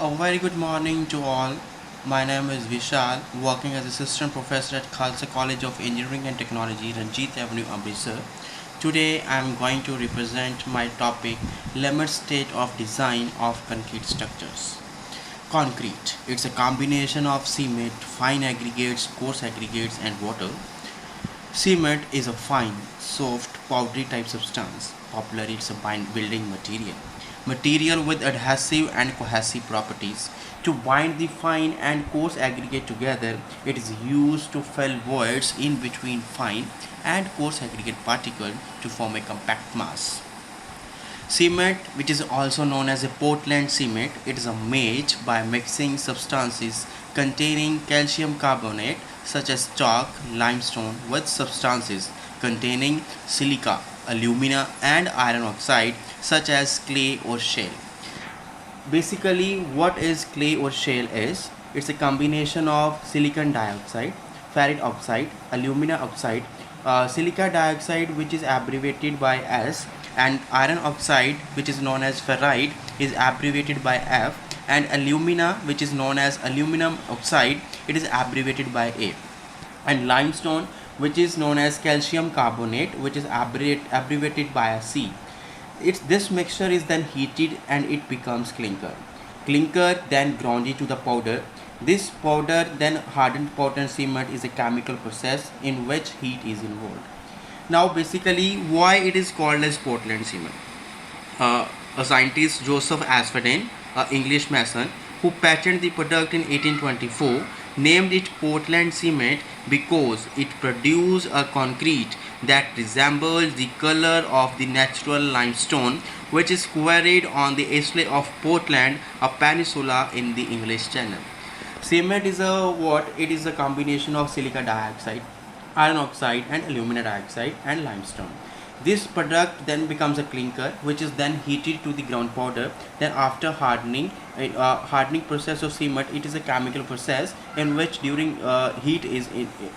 A very good morning to all. My name is Vishal, working as assistant professor at Khalsa College of Engineering and Technology, Ranjit Avenue, Amritsar. Today I am going to represent my topic limit state of design of concrete structures. Concrete. It's a combination of cement, fine aggregates, coarse aggregates, and water. Cement is a fine, soft, powdery type substance. Popularly, it's a building material. Material with adhesive and cohesive properties. To bind the fine and coarse aggregate together, it is used to fill voids in between fine and coarse aggregate particle to form a compact mass. Cement, which is also known as a Portland cement, it is made by mixing substances containing calcium carbonate such as chalk, limestone with substances containing silica, alumina and iron oxide such as clay or shale. Basically, what is clay or shale is? It's a combination of silicon dioxide, ferric oxide, alumina oxide, silica dioxide, which is abbreviated by S, and iron oxide, which is known as ferrite, is abbreviated by F, and alumina, which is known as aluminum oxide, it is abbreviated by A, and limestone, which is known as calcium carbonate, which is abbreviated by a C. This mixture is then heated and it becomes clinker. Clinker then ground into the powder. This powder then hardened Portland cement is a chemical process in which heat is involved. Now basically why it is called as Portland cement. A scientist, Joseph Asphodel, an English mason, who patented the product in 1824, named it Portland cement because it produced a concrete that resembles the color of the natural limestone, which is quarried on the islet of Portland, a peninsula in the English Channel. Cement is it is a combination of silica dioxide, iron oxide and alumina dioxide and limestone. This product then becomes a clinker, which is then heated to the ground powder. Then after hardening process of cement, it is a chemical process in which during heat is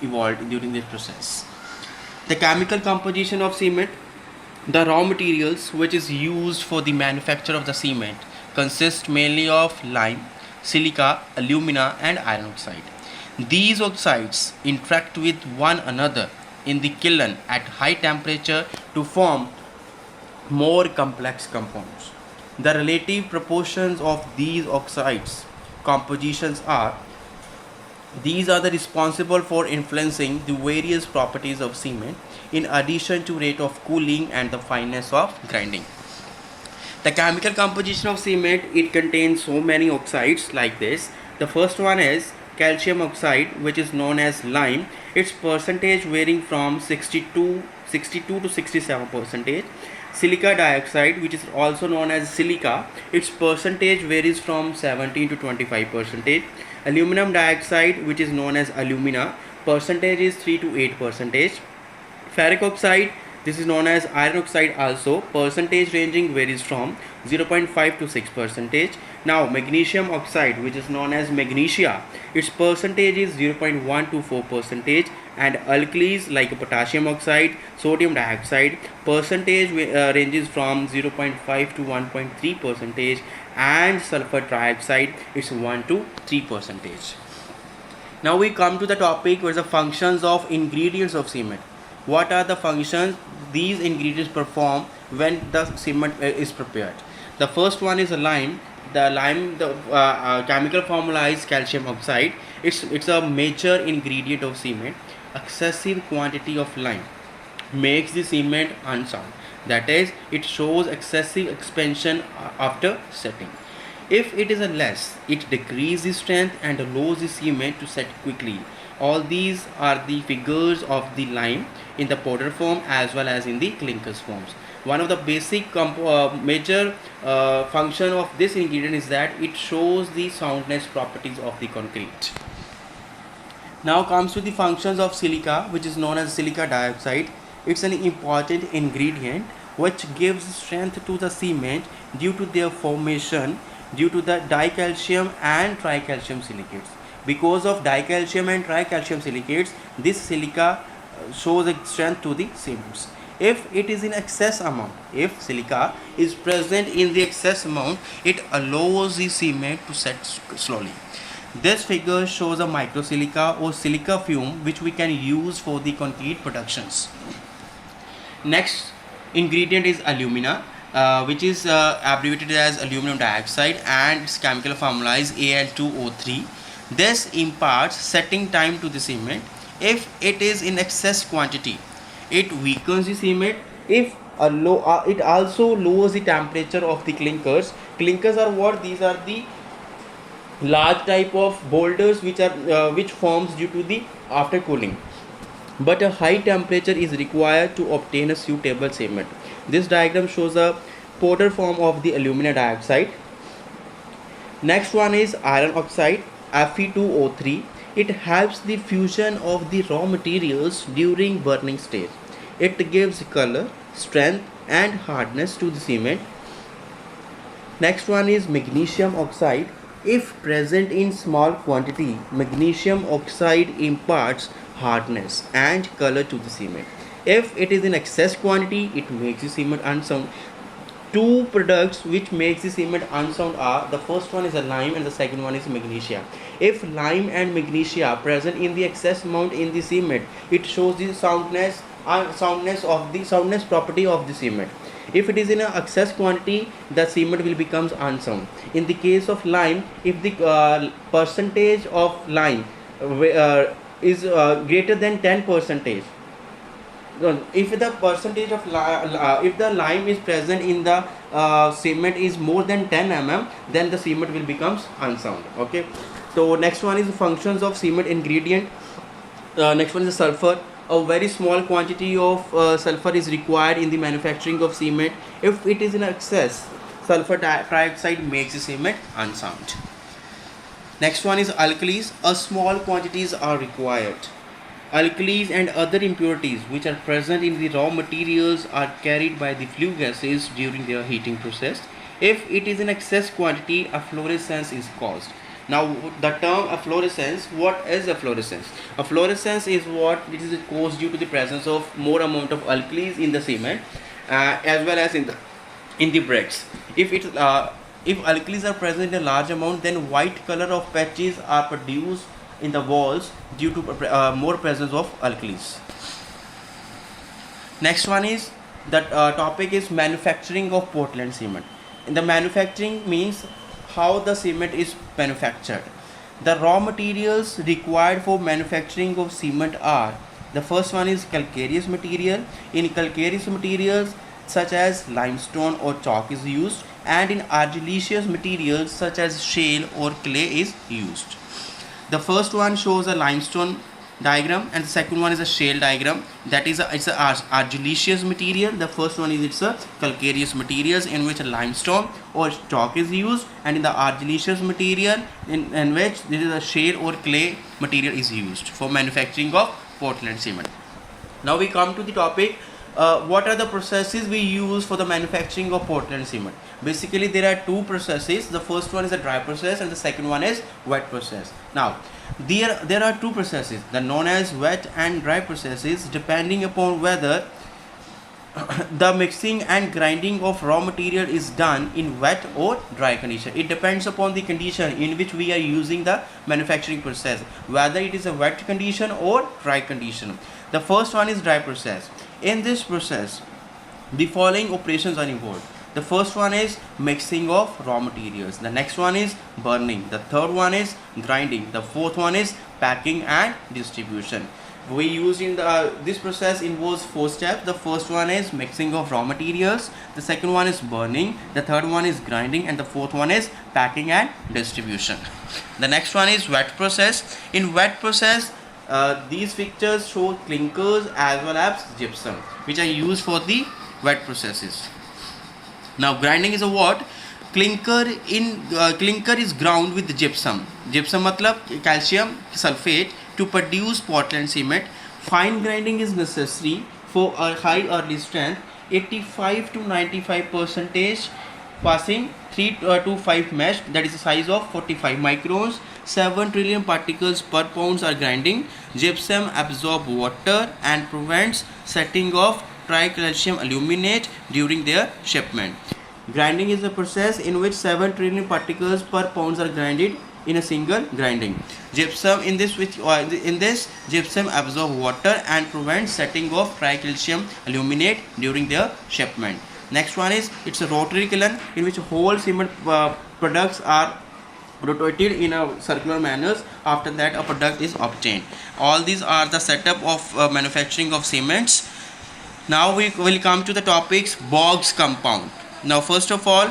evolved during this process. The chemical composition of cement. The raw materials which is used for the manufacture of the cement consist mainly of lime, silica, alumina and iron oxide. These oxides interact with one another in the kiln at high temperature to form more complex compounds. The relative proportions of these oxides compositions are these are the responsible for influencing the various properties of cement in addition to rate of cooling and the fineness of grinding. The chemical composition of cement, it contains so many oxides like this. The first one is calcium oxide, which is known as lime. Its percentage varying from 62 to 67 percentage. Silica dioxide, which is also known as silica, its percentage varies from 17 to 25 percentage. Aluminum dioxide, which is known as alumina, percentage is 3 to 8 percentage. Ferric oxide, this is known as iron oxide also, percentage ranging varies from 0.5 to 6 percentage. Now magnesium oxide, which is known as magnesia, its percentage is 0.1 to 4 percentage, and alkalis like potassium oxide, sodium dioxide, percentage ranges from 0.5 to 1.3 percentage, and sulfur trioxide, it's 1 to 3 percentage. Now we come to the topic where the functions of ingredients of cement. What are the functions these ingredients perform when the cement is prepared? The first one is a lime. The chemical formula is calcium oxide. It's a major ingredient of cement. Excessive quantity of lime makes the cement unsound. That is, it shows excessive expansion after setting. If it is a less, it decreases strength and allows the cement to set quickly. All these are the figures of the lime in the powder form as well as in the clinkers forms. One of the basic major function of this ingredient is that it shows the soundness properties of the concrete. Now comes to the functions of silica, which is known as silica dioxide. It's an important ingredient which gives strength to the cement due to their formation due to the dicalcium and tricalcium silicates. Because of dicalcium and tricalcium silicates, this silica shows a strength to the cements. If it is in excess amount, if silica is present in the excess amount, it allows the cement to set slowly. This figure shows a microsilica or silica fume which we can use for the concrete productions. Next ingredient is alumina, which is abbreviated as aluminum dioxide, and its chemical formula is Al2O3. This imparts setting time to the cement. If it is in excess quantity, it weakens the cement. If it also lowers the temperature of the clinkers. Clinkers are what? These are the large type of boulders which forms due to the after cooling, but a high temperature is required to obtain a suitable cement. This diagram shows a powder form of the aluminum dioxide. Next one is iron oxide, Fe2O3. It helps the fusion of the raw materials during burning stage. It gives color, strength and hardness to the cement. Next one is magnesium oxide. If present in small quantity, magnesium oxide imparts hardness and color to the cement. If it is in excess quantity, it makes the cement unsound. Two products which makes the cement unsound are, the first one is a lime and the second one is magnesia. If lime and magnesia present in the excess amount in the cement, it shows the soundness property of the cement. If it is in an excess quantity, the cement will becomes unsound. In the case of lime, if the percentage of lime is greater than 10%, if the percentage of if the lime is present in the cement is more than 10 mm, then the cement will becomes unsound. Okay, so next one is the functions of cement ingredient. Next one is the sulfur. A very small quantity of sulfur is required in the manufacturing of cement. If it is in excess, sulfur trioxide makes the cement unsound. Next one is alkalis. A small quantities are required. Alkalis and other impurities which are present in the raw materials are carried by the flue gases during their heating process. If it is in excess quantity, efflorescence is caused. Now the term efflorescence, what is efflorescence? Efflorescence is what it is caused due to the presence of more amount of alkalis in the cement as well as in the bricks. If alkalis are present in a large amount, then white color of patches are produced in the walls due to more presence of alkalis. Next one is that topic is manufacturing of Portland cement. In the manufacturing means how the cement is manufactured. The raw materials required for manufacturing of cement are, the first one is calcareous material. In calcareous materials such as limestone or chalk is used, and in argillaceous materials such as shale or clay is used. The first one shows a limestone diagram and the second one is a shale diagram. That is it's a argillaceous material. The first one is it's a calcareous materials in which a limestone or chalk is used, and in the argillaceous material in which this is a shale or clay material is used for manufacturing of Portland cement. Now we come to the topic, what are the processes we use for the manufacturing of Portland cement. Basically there are two processes. The first one is a dry process and the second one is wet process. Now there are two processes, the known as wet and dry processes, depending upon whether the mixing and grinding of raw material is done in wet or dry condition. It depends upon the condition in which we are using the manufacturing process, whether it is a wet condition or dry condition. The first one is dry process. In this process, the following operations are involved. The first one is mixing of raw materials. The next one is burning. The third one is grinding. The fourth one is packing and distribution. We use in this process involves four steps. The first one is mixing of raw materials. The second one is burning. The third one is grinding, and the fourth one is packing and distribution. The next one is wet process. In wet process, these pictures show clinkers as well as gypsum, which are used for the wet processes. Now grinding is a what? Clinker is ground with gypsum. Gypsum matlab calcium sulfate to produce Portland cement. Fine grinding is necessary for a high early strength, 85 to 95%, passing 3 to 5 mesh, that is the size of 45 microns. 7 trillion particles per pound are grinding. Gypsum absorbs water and prevents setting of tricalcium aluminate during their shipment. Grinding is a process in which 7 trillion particles per pound are grinded in a single grinding. Gypsum in this gypsum absorb water and prevents setting of tricalcium aluminate during their shipment. Next one is it's a rotary kiln in which whole cement products are rotated in a circular manner. After that a product is obtained. All these are the setup of manufacturing of cements. Now we will come to the topics Boggs compound. Now first of all,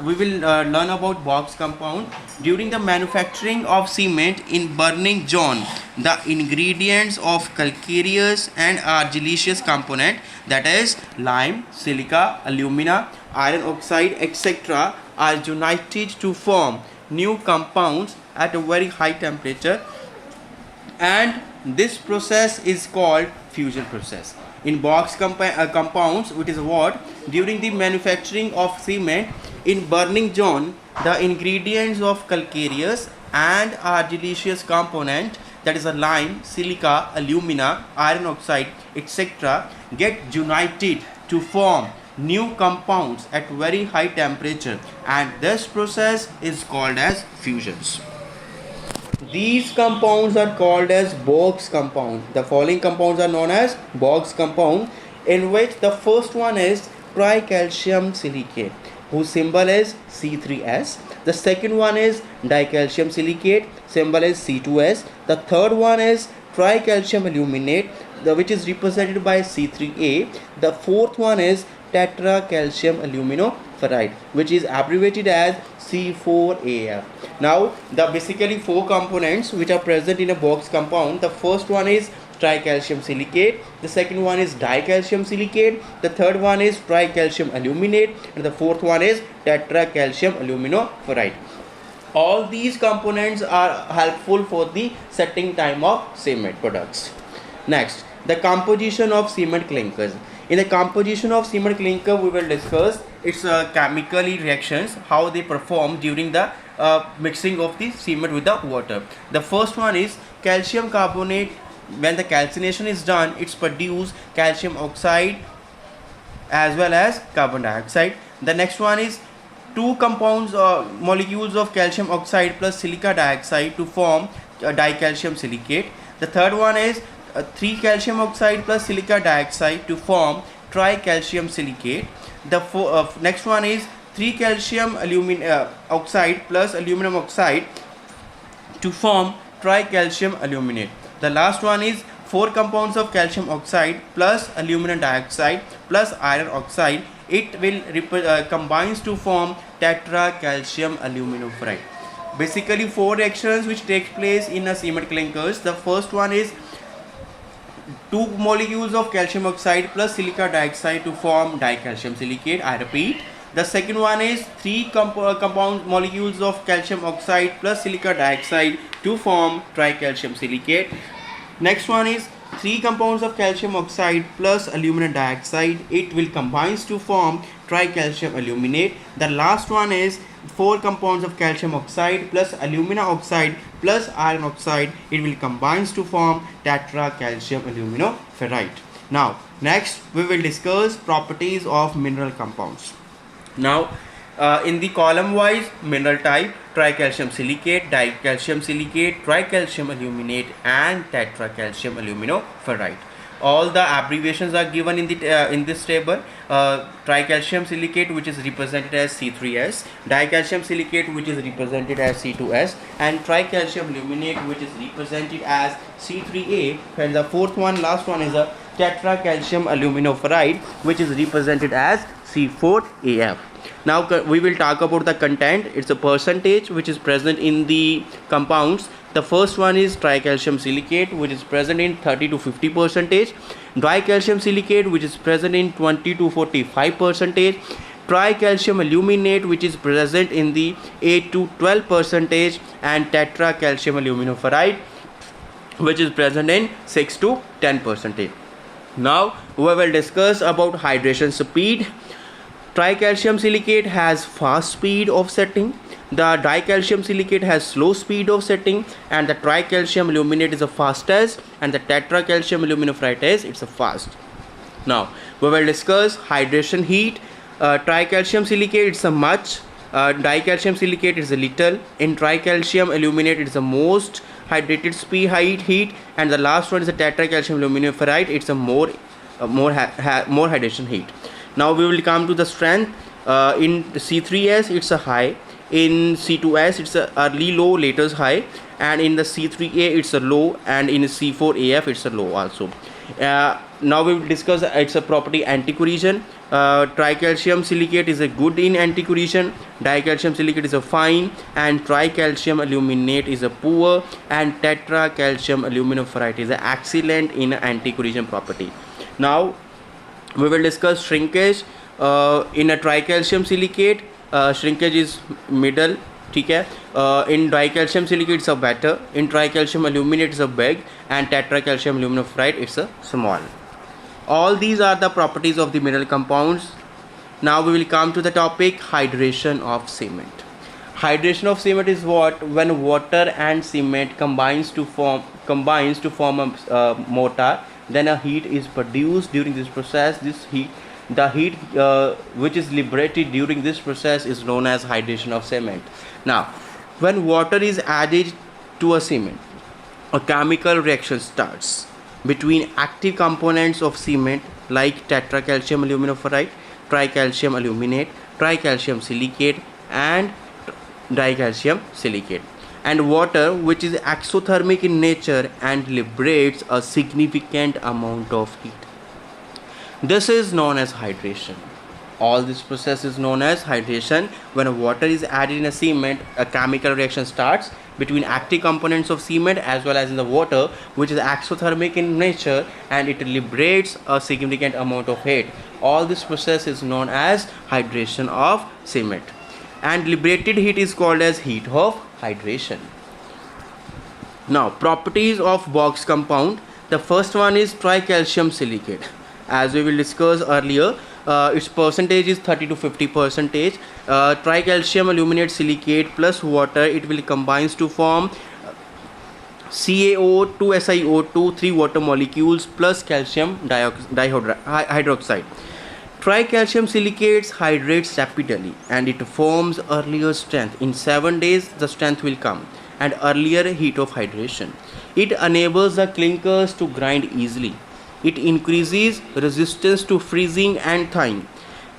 we will learn about Boggs compound. During the manufacturing of cement in burning zone, the ingredients of calcareous and argillaceous component, that is lime, silica, alumina, iron oxide, etc., are united to form new compounds at a very high temperature, and this process is called fusion process. In Boggs compounds, which is what? During the manufacturing of cement in burning zone, the ingredients of calcareous and argillaceous component, that is a lime, silica, alumina, iron oxide, etc., get united to form new compounds at very high temperature, and this process is called as fusions. These compounds are called as Boggs compound. The following compounds are known as Boggs compound, in which the first one is tricalcium silicate, whose symbol is C3S. The second one is dicalcium silicate, symbol is C2S. The third one is tricalcium aluminate, which is represented by C3A. The fourth one is tetracalcium aluminoferrite, which is abbreviated as C4AF. Now the basically four components which are present in a Boggs compound. The first one is tricalcium silicate, the second one is dicalcium silicate, the third one is tricalcium aluminate, and the fourth one is tetracalcium aluminoferrite. All these components are helpful for the setting time of cement products. Next, the composition of cement clinkers. In the composition of cement clinker, we will discuss its chemically reactions, how they perform during the mixing of the cement with the water. The first one is calcium carbonate. When the calcination is done, it's produce calcium oxide as well as carbon dioxide. The next one is two compounds or molecules of calcium oxide plus silica dioxide to form dicalcium silicate. The third one is 3 calcium oxide plus silica dioxide to form tricalcium silicate. The next one is 3 calcium oxide plus aluminum oxide to form tricalcium aluminate. The last one is 4 compounds of calcium oxide plus aluminum dioxide plus iron oxide. It will combines to form tetracalcium aluminoferrite. Basically 4 reactions which take place in a cement clinkers. The first one is 2 molecules of calcium oxide plus silica dioxide to form dicalcium silicate. I repeat. The second one is 3 compound molecules of calcium oxide plus silica dioxide to form tricalcium silicate. Next one is 3 compounds of calcium oxide plus aluminum dioxide. It will combines to form tricalcium aluminate. The last one is 4 compounds of calcium oxide plus alumina oxide plus iron oxide. It will combines to form tetracalcium aluminoferrite. Now next we will discuss properties of mineral compounds. Now in the column wise, mineral type: tricalcium silicate, dicalcium silicate, tricalcium aluminate, and tetracalcium aluminoferrite. All the abbreviations are given in this table. Tricalcium silicate, which is represented as C3S, dicalcium silicate, which is represented as C2S, and tricalcium aluminate, which is represented as C3A, and the fourth one, last one, is a tetracalcium aluminoferrite, which is represented as C4AF. Now we will talk about the content. It's a percentage which is present in the compounds. The first one is tricalcium silicate, which is present in 30 to 50 percentage. Dicalcium silicate, which is present in 20 to 45 percentage. Tricalcium aluminate, which is present in the 8 to 12 percentage, and tetracalcium aluminoferrite, which is present in 6 to 10 percentage. Now we will discuss about hydration speed. Tricalcium silicate has fast speed of setting. The dicalcium silicate has slow speed of setting, and the tricalcium aluminate is the fastest, and the tetracalcium aluminoferrite is it's a fast. Now we will discuss hydration heat. Tricalcium silicate it's a much, dicalcium silicate is a little. In tricalcium aluminate it's the most hydrated speed heat, and the last one is the tetracalcium aluminoferrite. It's a more hydration heat. Now we will come to the strength. In C3S it's a high, in C2S it's a early low, later high, and in the C3A it's a low, and in C4AF it's a low also. Now we will discuss its a property anticorrosion. Tricalcium silicate is a good in anticorrosion, dicalcium silicate is a fine, and tricalcium aluminate is a poor, and tetracalcium aluminoferrite is a excellent in anticorrosion property. Now we will discuss shrinkage. In a tricalcium silicate shrinkage is middle, ठीक है. In dicalcium silicate it's a better, in tricalcium aluminate it's a big, and tetracalcium aluminoferrite it's a small. All these are the properties of the mineral compounds. Now we will come to the topic hydration of cement. Hydration of cement is what? When water and cement combines to form a mortar, then a heat is produced during this process. The heat which is liberated during this process is known as hydration of cement. Now when water is added to a cement, a chemical reaction starts between active components of cement like tetracalcium aluminoferrite, tricalcium aluminate, tricalcium silicate, and dicalcium silicate, and water, which is exothermic in nature and liberates a significant amount of heat. This is known as hydration. All this process is known as hydration. When water is added in a cement, a chemical reaction starts between active components of cement as well as in the water, which is exothermic in nature, and it liberates a significant amount of heat. All this process is known as hydration of cement, and liberated heat is called as heat of hydration. Now properties of box compound. The first one is tricalcium silicate. As we will discuss earlier, its percentage is 30 to 50%. Tricalcium aluminate silicate plus water, it will combines to form CaO, 2SiO2, 3 water molecules plus calcium hydroxide. Tricalcium silicates hydrates rapidly, and it forms earlier strength. In 7 days the strength will come, and earlier heat of hydration. It enables the clinkers to grind easily. It increases resistance to freezing and thawing.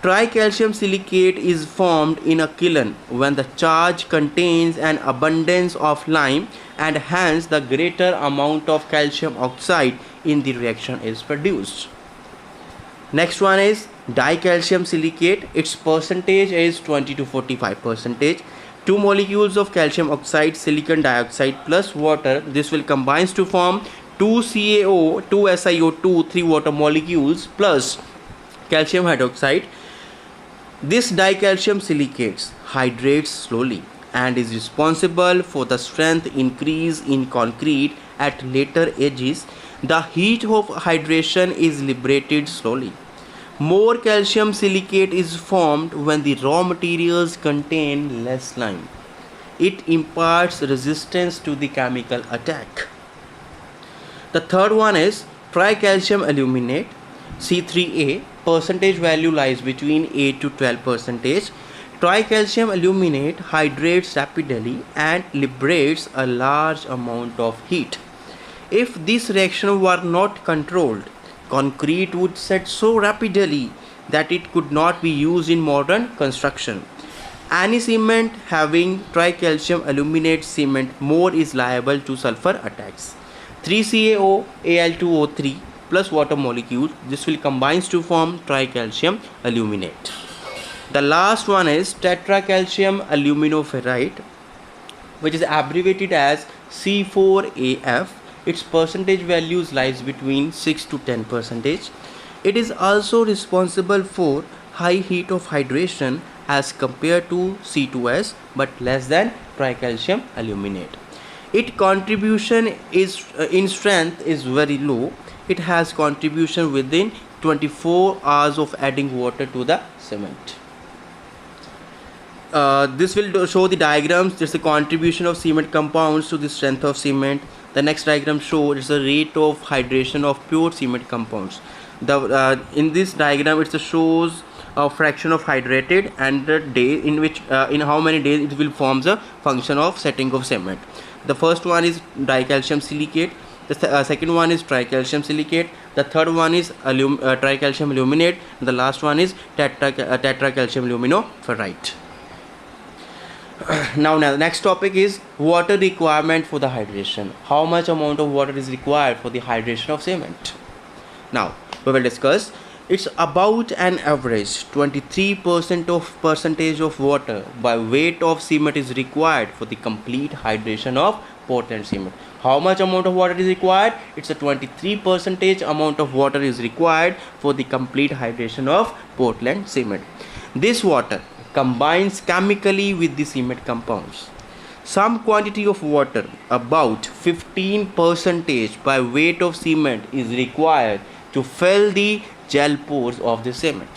Tricalcium silicate is formed in a kiln when the charge contains an abundance of lime, and hence the greater amount of calcium oxide in the reaction is produced. Next one is dicalcium silicate. Its percentage is 20 to 45%. 2 molecules of calcium oxide, silicon dioxide plus water, this will combines to form 2 CaO, 2 SiO2, 3 water molecules plus calcium hydroxide. This dicalcium silicates hydrates slowly and is responsible for the strength increase in concrete at later ages. The heat of hydration is liberated slowly. More calcium silicate is formed when the raw materials contain less lime. It imparts resistance to the chemical attack. The third one is tricalcium aluminate, C3A. Percentage value lies between 8 to 12%. Tricalcium aluminate hydrates rapidly and liberates a large amount of heat. If this reaction were not controlled, concrete would set so rapidly that it could not be used in modern construction. Any cement having tricalcium aluminate cement more is liable to sulfur attacks. 3CaO, Al2O3 plus water molecule, this will combines to form tricalcium aluminate. The last one is tetracalcium aluminoferrite, which is abbreviated as C4AF. Its percentage values lies between 6 to 10%. It is also responsible for high heat of hydration as compared to C2S, but less than tricalcium aluminate. Its contribution is in strength is very low. It has contribution within 24 hours of adding water to the cement. This will show the diagrams. There's the contribution of cement compounds to the strength of cement. The next diagram shows the rate of hydration of pure cement compounds. In this diagram it shows a fraction of hydrated and the day in which in how many days it will form the function of setting of cement. The first one is dicalcium silicate. The second one is tricalcium silicate. The third one is tricalcium aluminate. The last one is tetracalcium luminoferrite. Now the next topic is water requirement for the hydration. How much amount of water is required for the hydration of cement? Now we will discuss. It's about an average 23% of water by weight of cement is required for the complete hydration of Portland cement. How much amount of water is required? It's a 23% amount of water is required for the complete hydration of Portland cement. This water combines chemically with the cement compounds. Some quantity of water, about 15% by weight of cement, is required to fill the gel pores of the cement.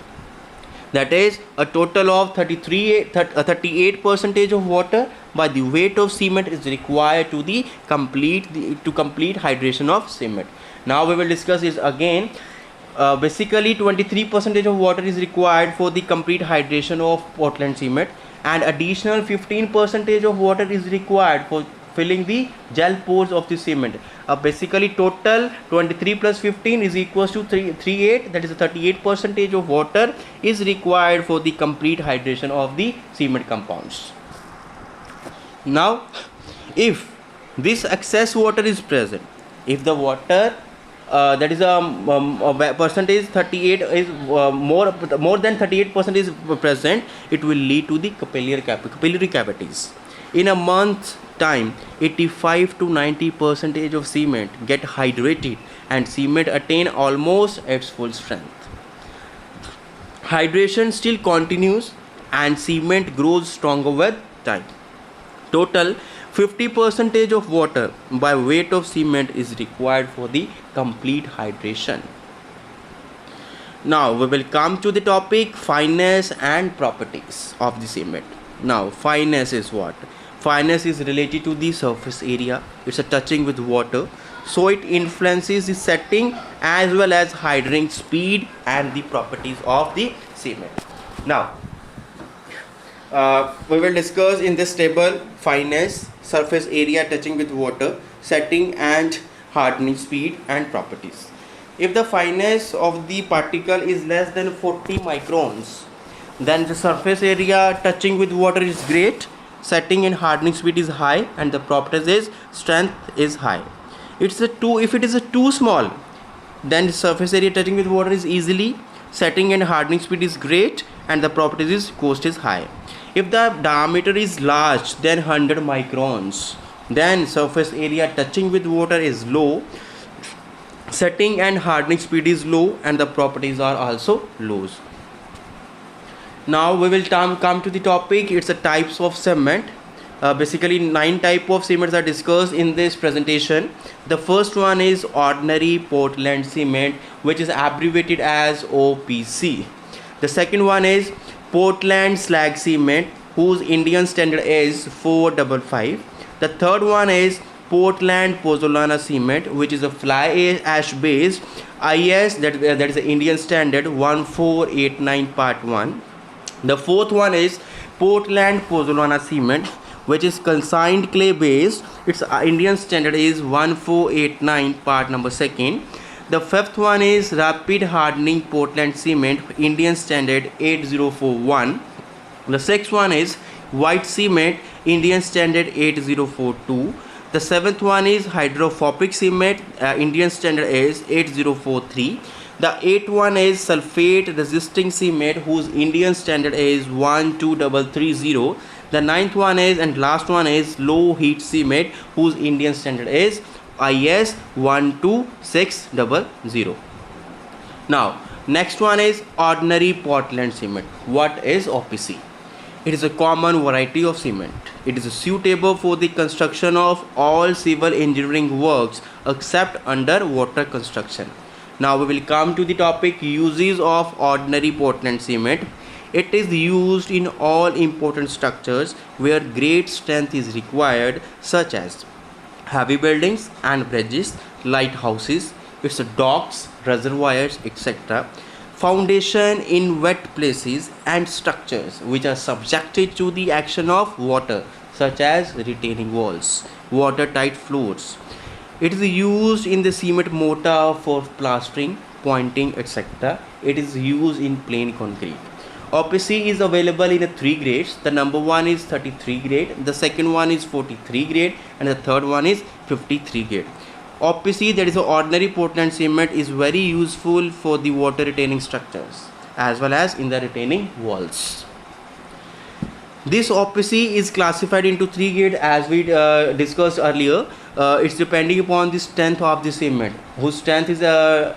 That is a total of 38% of water by the weight of cement is required to complete hydration of cement. Now we will discuss this again. Basically 23% of water is required for the complete hydration of Portland cement, and additional 15% of water is required for filling the gel pores of the cement. Basically total 23 plus 15 is equals to 38, that is 38% of water is required for the complete hydration of the cement compounds. Now if this excess water is present, if the water that is a percentage 38 is more than 38% is present, it will lead to the capillary cavities. In a month's time, 85 to 90% of cement get hydrated and cement attain almost its full strength. Hydration still continues and cement grows stronger with time. Total 50% of water by weight of cement is required for the complete hydration. Now we will come to the topic fineness and properties of the cement. Now fineness is what? Fineness is related to the surface area. It's a touching with water, so it influences the setting as well as hydering speed and the properties of the cement. Now we will discuss in this table fineness, surface area touching with water, setting and hardening speed and properties. If the fineness of the particle is less than 40 microns, then the surface area touching with water is great, setting and hardening speed is high, and the properties is strength is high. If it is too small, then the surface area touching with water is easily, setting and hardening speed is great, and the properties is cost is high. If the diameter is large than 100 microns, then surface area touching with water is low, setting and hardening speed is low, and the properties are also low. Now we will come to the topic. It's the types of cement. Basically 9 types of cements are discussed in this presentation. The first one is ordinary Portland cement, which is abbreviated as OPC. The second one is Portland slag cement, whose Indian standard is 455. The third one is Portland pozzolana cement, which is a fly ash based IS, that is the Indian standard 1489 part 1. The fourth one is Portland pozzolana cement, which is calcined clay based. Its Indian standard is 1489 part number 2nd. The fifth one is rapid hardening Portland cement, Indian standard 8041. The sixth one is white cement, Indian standard 8042. The seventh one is hydrophobic cement, Indian standard is 8043. The eighth one is sulfate resisting cement, whose Indian standard is 12330. The ninth one is and last one is low heat cement, whose Indian standard is IS 12600. Now next one is ordinary Portland cement. What is OPC? It is a common variety of cement. It is suitable for the construction of all civil engineering works except underwater construction. Now we will come to the topic uses of ordinary Portland cement. It is used in all important structures where great strength is required, such as heavy buildings and bridges, lighthouses, its docks, reservoirs, etc. Foundation in wet places and structures which are subjected to the action of water, such as retaining walls, watertight floors. It is used in the cement mortar for plastering, pointing, etc. It is used in plain concrete. OPC is available in three grades. The number one is 33 grade, the second one is 43 grade, and the third one is 53 grade. OPC, that is ordinary Portland cement, is very useful for the water retaining structures as well as in the retaining walls. This OPC is classified into three grades as we discussed earlier. It's depending upon the strength of the cement, whose strength is the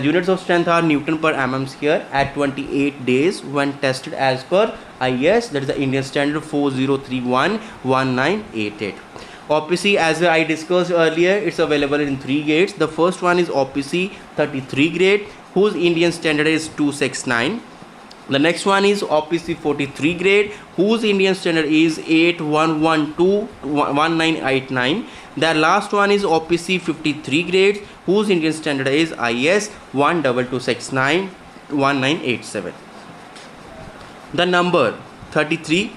units of strength are Newton per mm square at 28 days when tested as per IS, that is the Indian Standard 4031-1988. OPC, as I discussed earlier, it's available in three grades. The first one is OPC 33 grade, whose Indian Standard is 269. The next one is OPC 43 grade, whose Indian Standard is 8112-1989. The last one is OPC 53 grade, whose Indian Standard is IS 12269-1987. The number 33,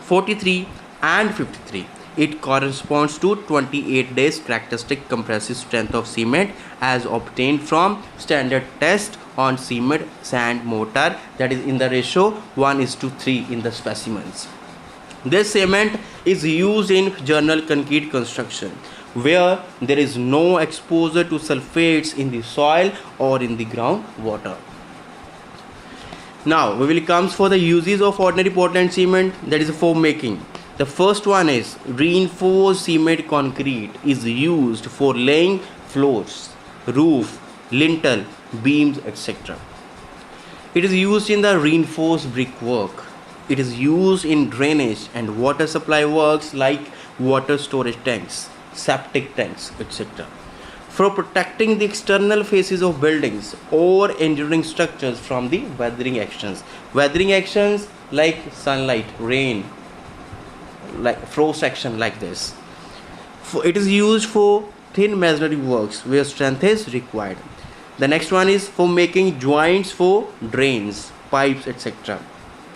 43 and 53, it corresponds to 28 days characteristic compressive strength of cement as obtained from standard test on cement sand mortar, that is in the ratio 1:3 in the specimens. This cement is used in general concrete construction where there is no exposure to sulfates in the soil or in the groundwater. Now we will come for the uses of ordinary Portland cement, that is for making. The first one is reinforced cement concrete is used for laying floors, roof, lintel, beams, etc. It is used in the reinforced brickwork. It is used in drainage and water supply works like water storage tanks, septic tanks, etc. For protecting the external faces of buildings or enduring structures from the weathering actions. Weathering actions like sunlight, rain, like frost action like this. It is used for thin masonry works where strength is required. The next one is for making joints for drains, pipes, etc.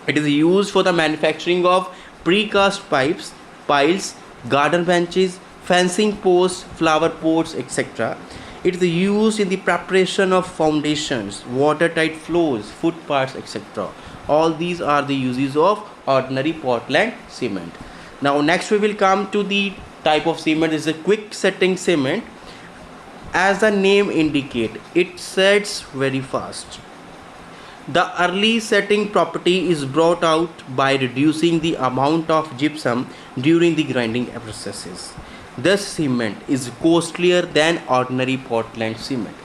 It is used for the manufacturing of precast pipes, piles, garden benches, fencing posts, flower pots, etc. It is used in the preparation of foundations, watertight floors, footpaths, etc. All these are the uses of ordinary Portland cement. Now next we will come to the type of cement. Is a quick setting cement. As the name indicate, it sets very fast. The early setting property is brought out by reducing the amount of gypsum during the grinding processes. This cement is costlier than ordinary Portland cement.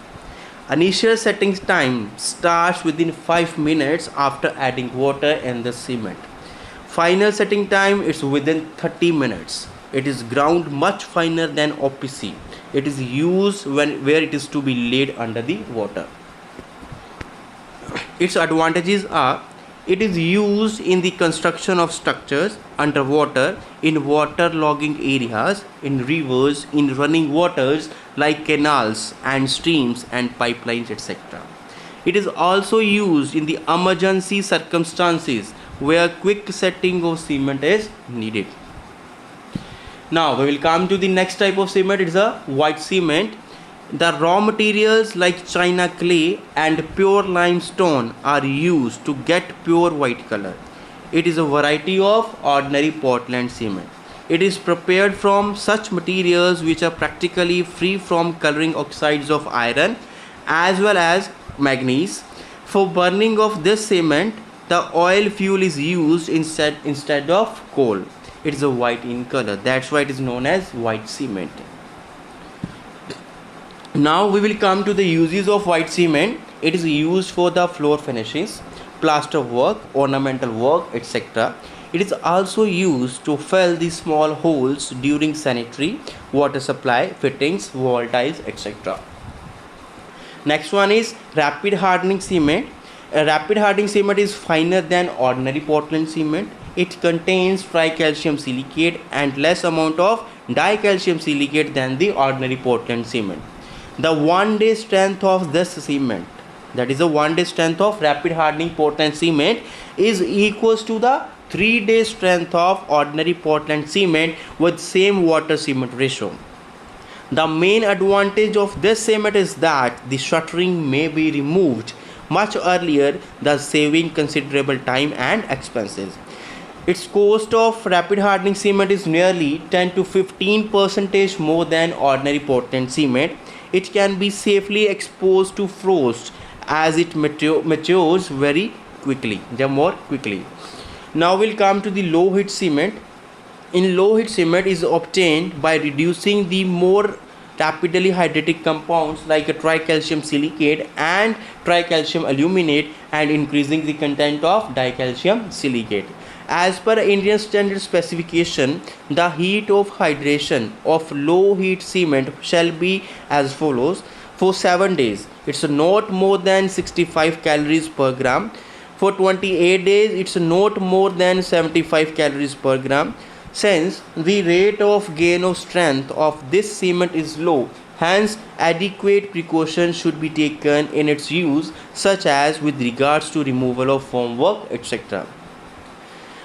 Initial setting time starts within 5 minutes after adding water in the cement. Final setting time is within 30 minutes. It is ground much finer than OPC. It is used where it is to be laid under the water. Its advantages are: it is used in the construction of structures underwater, in water logging areas, in rivers, in running waters like canals and streams and pipelines, etc. It is also used in the emergency circumstances where quick setting of cement is needed. Now we will come to the next type of cement. It is a white cement. The raw materials like china clay and pure limestone are used to get pure white color. It is a variety of ordinary Portland cement. It is prepared from such materials which are practically free from coloring oxides of iron as well as manganese. For burning of this cement, the oil fuel is used instead of coal. It is a white in color. That's why it is known as white cement. Now we will come to the uses of white cement. It is used for the floor finishes, plaster work, ornamental work, etc. It is also used to fill the small holes during sanitary, water supply, fittings, wall tiles, etc. Next one is rapid hardening cement. A rapid hardening cement is finer than ordinary Portland cement. It contains tricalcium silicate and less amount of dicalcium silicate than the ordinary Portland cement. The 1-day strength of this cement, that is the 1-day strength of rapid hardening Portland cement, is equals to the 3-day strength of ordinary Portland cement with same water cement ratio. The main advantage of this cement is that the shuttering may be removed much earlier, thus saving considerable time and expenses. Its cost of rapid hardening cement is nearly 10 to 15% more than ordinary Portland cement. It can be safely exposed to frost as it matures very quickly, more quickly. Now we'll come to the low heat cement. In low heat cement is obtained by reducing the more rapidly hydrating compounds like a tricalcium silicate and tricalcium aluminate and increasing the content of dicalcium silicate. As per Indian standard specification, the heat of hydration of low heat cement shall be as follows. For 7 days, it's not more than 65 calories per gram. For 28 days, it's not more than 75 calories per gram. Since the rate of gain of strength of this cement is low, hence adequate precautions should be taken in its use, such as with regards to removal of formwork, etc.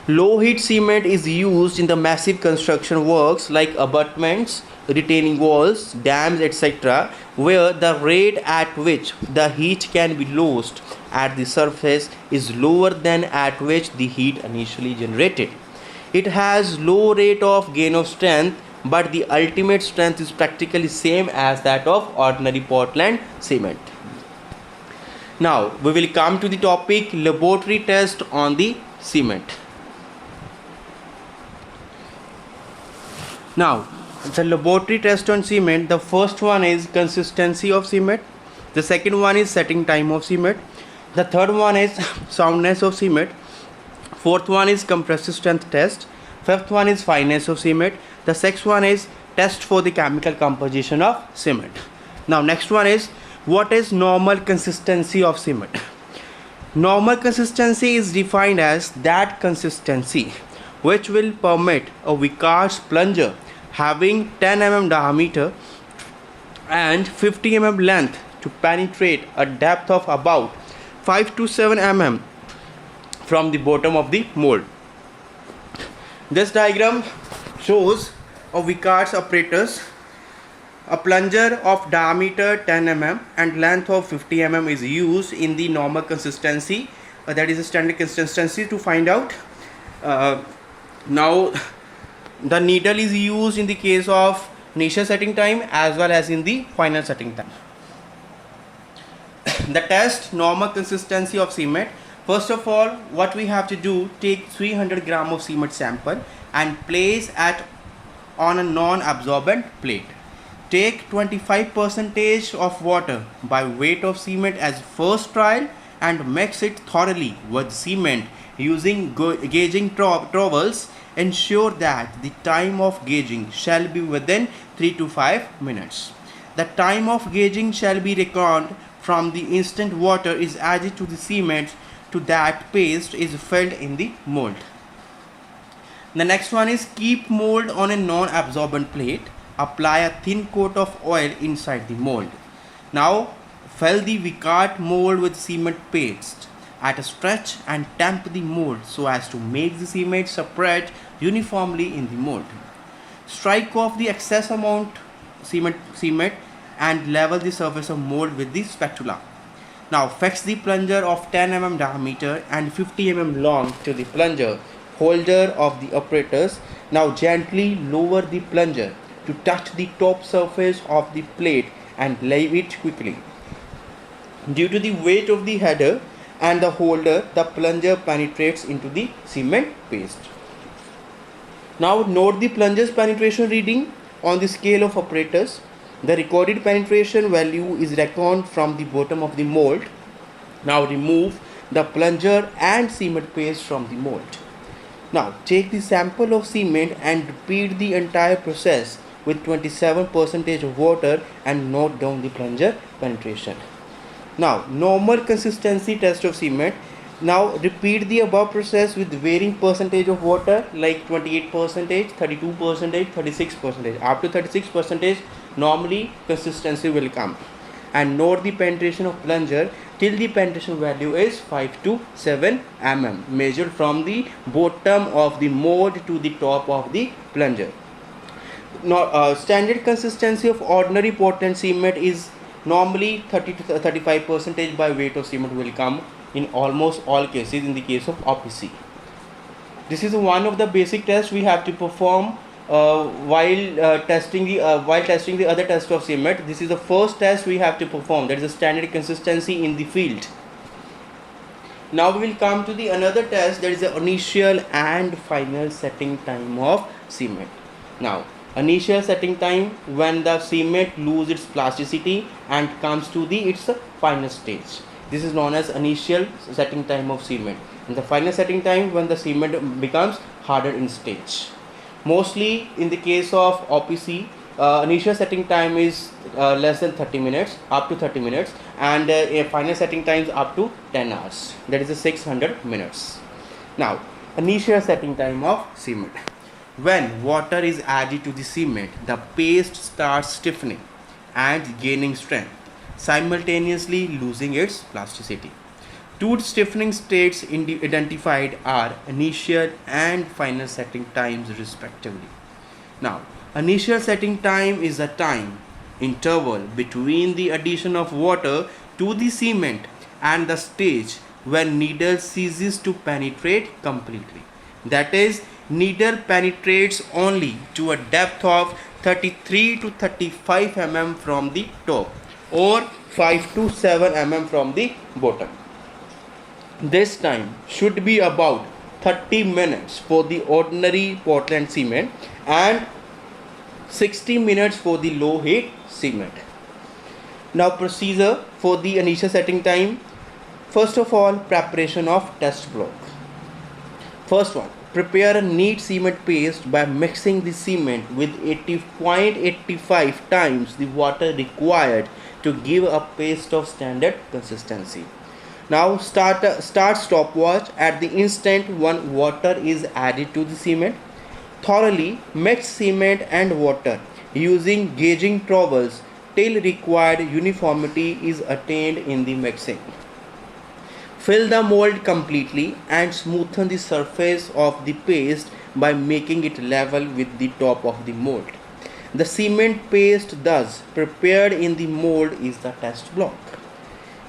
Low heat cement is used in the massive construction works like abutments, retaining walls, dams, etc., where the rate at which the heat can be lost at the surface is lower than at which the heat initially generated. It has low rate of gain of strength, but the ultimate strength is practically same as that of ordinary Portland cement. Now we will come to the topic laboratory test on the cement. Now the laboratory test on cement, the first one is consistency of cement, the second one is setting time of cement, the third one is soundness of cement, fourth one is compressive strength test, fifth one is fineness of cement, the sixth one is test for the chemical composition of cement. Now next one is what is normal consistency of cement. Normal consistency is defined as that consistency which will permit a Vickers plunger having 10 mm diameter and 50 mm length to penetrate a depth of about 5 to 7 mm from the bottom of the mold. This diagram shows a Vickers apparatus. A plunger of diameter 10 mm and length of 50 mm is used in the normal consistency, that is a standard consistency to find out. Now the needle is used in the case of initial setting time as well as in the final setting time. The test normal consistency of cement. First of all, what we have to do, take 300 gram of cement sample and place on a non-absorbent plate. Take 25% of water by weight of cement as first trial and mix it thoroughly with cement using gauging trowels. Ensure that the time of gauging shall be within 3 to 5 minutes. The time of gauging shall be reckoned from the instant water is added to the cement to that paste is filled in the mold. The next one is keep mold on a non-absorbent plate. Apply a thin coat of oil inside the mold. Now fill the Vickers mold with cement paste at a stretch and tamp the mold so as to make the cement spread uniformly in the mold. Strike off the excess amount cement and level the surface of mold with the spatula. Now fix the plunger of 10 mm diameter and 50 mm long to the plunger holder of the apparatus. Now gently lower the plunger to touch the top surface of the plate and leave it quickly. Due to the weight of the header and the holder, the plunger penetrates into the cement paste. Now note the plunger's penetration reading on the scale of apparatus. The recorded penetration value is reckoned from the bottom of the mold. Now remove the plunger and cement paste from the mold. Now take the sample of cement and repeat the entire process with 27% of water and note down the plunger penetration. Now, normal consistency test of cement. Now, repeat the above process with varying percentage of water like 28%, 32%, 36%. Up to 36%, normally consistency will come. And note the penetration of plunger till the penetration value is 5 to 7 mm, measured from the bottom of the mold to the top of the plunger. Now, standard consistency of ordinary Portland cement is normally 30 to 35% by weight of cement will come in almost all cases in the case of OPC. This is one of the basic tests we have to perform while testing the other test of cement. This is the first test we have to perform, that is a standard consistency in the field. Now we will come to the another test, that is the initial and final setting time of cement. Now, initial setting time when the cement loses its plasticity and comes to its final stage. This is known as initial setting time of cement. And the final setting time when the cement becomes harder in stage. Mostly in the case of OPC, initial setting time is less than 30 minutes, up to 30 minutes, and final setting times up to 10 hours. That is 600 minutes. Now, initial setting time of cement. When water is added to the cement, the paste starts stiffening and gaining strength, simultaneously losing its plasticity. Two stiffening states identified are initial and final setting times respectively. Now, initial setting time is the time interval between the addition of water to the cement and the stage when needle ceases to penetrate completely. That is, needle penetrates only to a depth of 33 to 35 mm from the top or 5 to 7 mm from the bottom. This time should be about 30 minutes for the ordinary Portland cement and 60 minutes for the low heat cement. Now, procedure for the initial setting time. First of all, preparation of test block. First one, prepare a neat cement paste by mixing the cement with 80.85 times the water required to give a paste of standard consistency. Now start stopwatch at the instant when water is added to the cement. Thoroughly mix cement and water using gauging trowels till required uniformity is attained in the mixing. Fill the mold completely and smoothen the surface of the paste by making it level with the top of the mold. The cement paste thus prepared in the mold is the test block.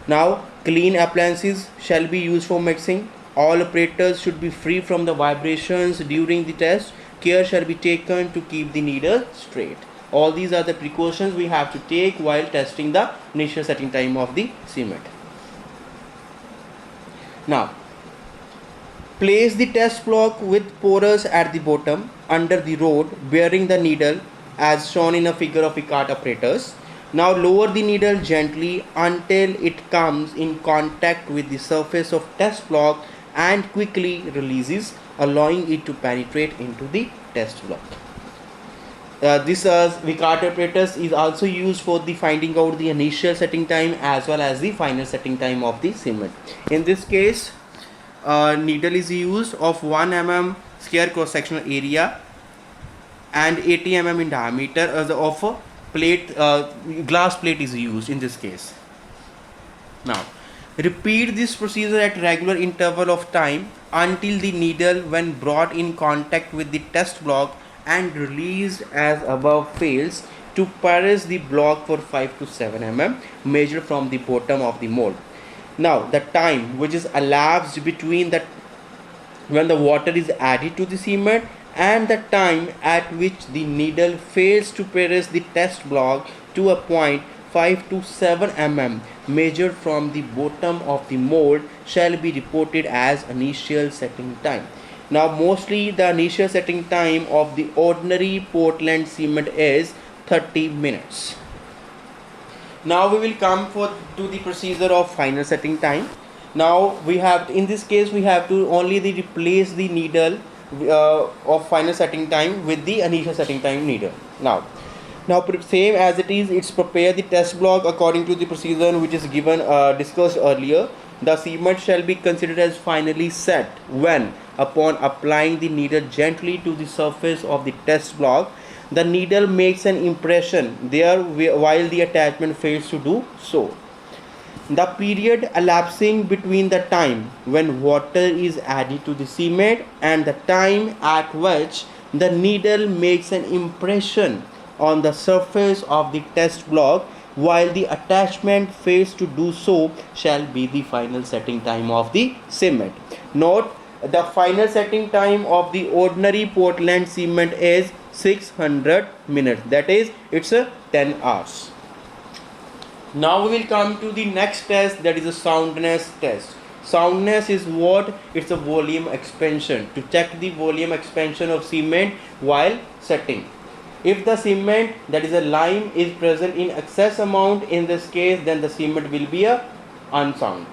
Now, clean appliances shall be used for mixing. All operators should be free from the vibrations during the test. Care shall be taken to keep the needle straight. All these are the precautions we have to take while testing the initial setting time of the cement. Now, place the test block with porous at the bottom under the rod bearing the needle as shown in a figure of Icart apparatus. Now lower the needle gently until it comes in contact with the surface of test block and quickly releases, allowing it to penetrate into the test block. This Icart apparatus is also used for the finding out the initial setting time as well as the final setting time of the cement. In this case, needle is used of 1 mm square cross sectional area and 80 mm in diameter as of a plate, glass plate is used in this case. Now, repeat this procedure at regular interval of time until the needle when brought in contact with the test block and released as above fails to pierce the block for 5 to 7 mm measured from the bottom of the mold. Now, the time which is elapsed between when the water is added to the cement and the time at which the needle fails to pierce the test block to a point 5 to 7 mm measured from the bottom of the mold shall be reported as initial setting time. Now, mostly the initial setting time of the ordinary Portland cement is 30 minutes. Now we will come to the procedure of final setting time. Now we have, in this case, we have to only replace the needle of final setting time with the initial setting time needle. Now, Now same as it is, it's prepare the test block according to the procedure which is given discussed earlier. The cement shall be considered as finally set when, upon applying the needle gently to the surface of the test block, the needle makes an impression there while the attachment fails to do so. The period elapsing between the time when water is added to the cement and the time at which the needle makes an impression on the surface of the test block while the attachment fails to do so shall be the final setting time of the cement. Note, the final setting time of the ordinary Portland cement is 600 minutes, that is, it's a 10 hours. Now we will come to the next test, that is a soundness test. Soundness is what? It's a volume expansion, to check the volume expansion of cement while setting. If the cement, that is a lime, is present in excess amount in this case, then the cement will be a unsound.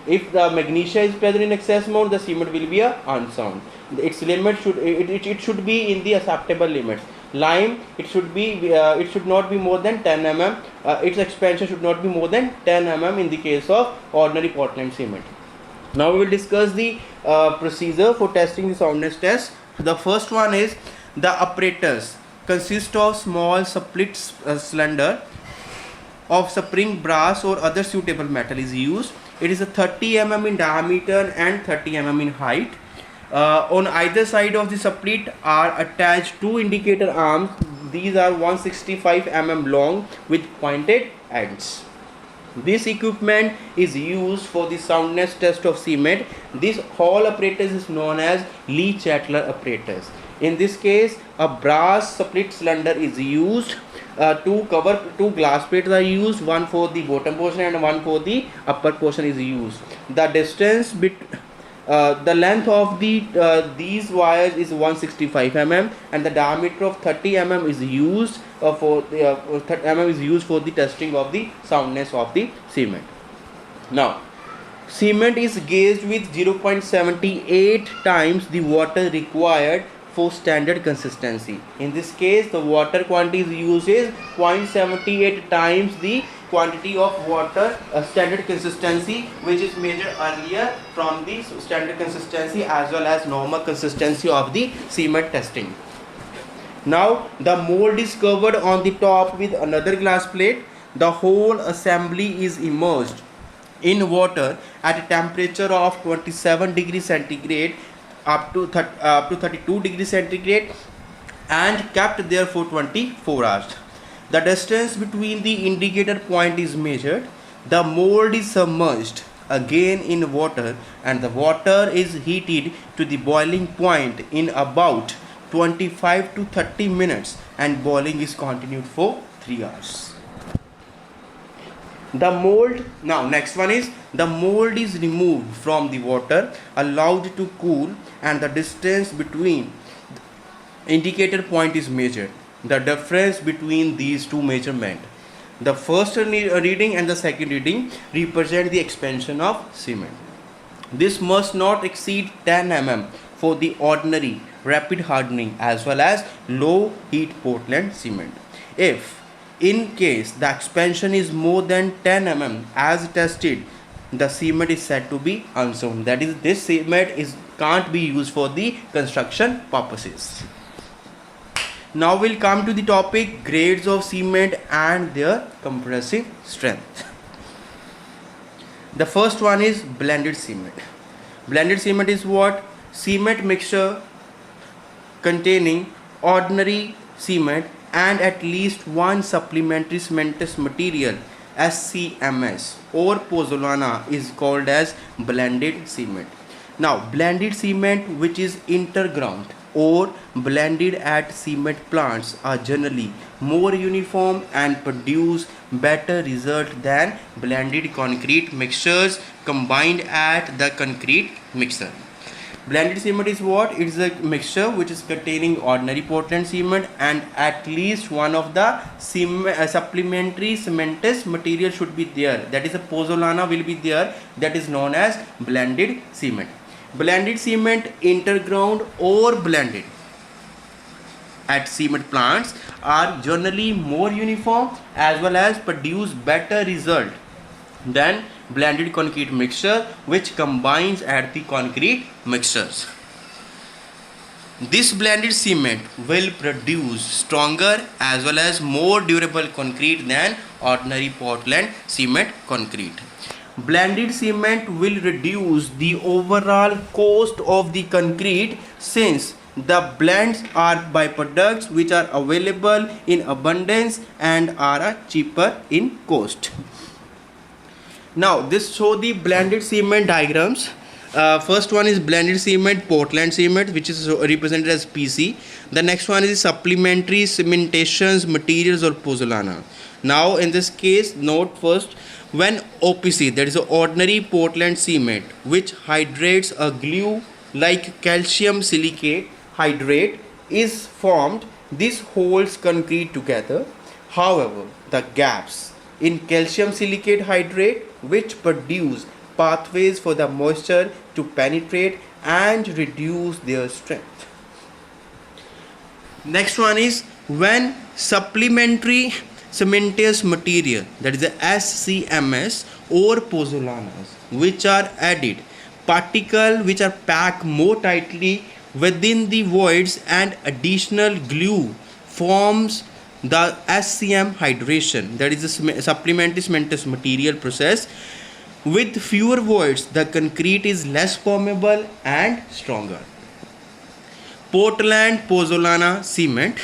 If the magnesia is present in excess amount, the cement will be a unsound. Its limit should it should be in the acceptable limits. Lime, it should not be more than 10 mm. Its expansion should not be more than 10 mm in the case of ordinary Portland cement. Now we will discuss the procedure for testing the soundness test. The first one is the apparatus consist of small split cylinder of spring brass or other suitable metal is used. It is a 30 mm in diameter and 30 mm in height. On either side of the split are attached two indicator arms. These are 165 mm long with pointed ends. This equipment is used for the soundness test of cement. This whole apparatus is known as Lee-Chatler apparatus. In this case, a brass split cylinder is used. Two glass plates are used, one for the bottom portion and one for the upper portion is used. The distance the length of these wires is 165 mm and the diameter of 30 mm is used for the testing of the soundness of the cement. Now, cement is gauged with 0.78 times the water required for standard consistency. In this case, the water quantity used is 0.78 times the quantity of water standard consistency, which is measured earlier from the standard consistency as well as normal consistency of the cement testing. Now the mold is covered on the top with another glass plate. The whole assembly is immersed in water at a temperature of 27 degrees centigrade up to 32 degrees centigrade and kept there for 24 hours. The distance between the indicator point is measured. The mold is submerged again in water and the water is heated to the boiling point in about 25 to 30 minutes and boiling is continued for 3 hours. The mold, now next one is the mold is removed from the water, allowed to cool and the distance between indicator point is measured. The difference between these two measurements, the first reading and the second reading, represent the expansion of cement. This must not exceed 10 mm for the ordinary rapid hardening as well as low heat Portland cement. If in case the expansion is more than 10 mm as tested, the cement is said to be unsound. That is, this cement can't be used for the construction purposes. Now we'll come to the topic grades of cement and their compressive strength. The first one is blended cement. Blended cement is what? Cement mixture containing ordinary cement and at least one supplementary cementous material, SCMS or pozzolana, is called as blended cement. Now blended cement which is interground or blended at cement plants are generally more uniform and produce better result than blended concrete mixtures combined at the concrete mixer. Blended cement is what? It is a mixture which is containing ordinary Portland cement and at least one of the supplementary cementous material should be there. That is a pozzolana will be there. That is known as blended cement. Blended cement interground or blended at cement plants are generally more uniform as well as produce better result than blended concrete mixture which combines at the concrete mixtures. This blended cement will produce stronger as well as more durable concrete than ordinary Portland cement concrete. Blended cement will reduce the overall cost of the concrete since the blends are byproducts which are available in abundance and are cheaper in cost. Now this show the blended cement diagrams. First one is blended cement, Portland cement, which is represented as PC. The next one is supplementary cementations materials or pozzolana. Now in this case, note first, when OPC, that is ordinary Portland cement, which hydrates a glue like calcium silicate hydrate is formed, this holds concrete together. However, the gaps in calcium silicate hydrate which produce pathways for the moisture to penetrate and reduce their strength. Next one is when supplementary cementous material, that is the SCMS or pozzolanas, which are added, particles which are packed more tightly within the voids and additional glue forms the SCM hydration, that is the supplementary cementous material process. With fewer voids, the concrete is less permeable and stronger. Portland pozzolana cement.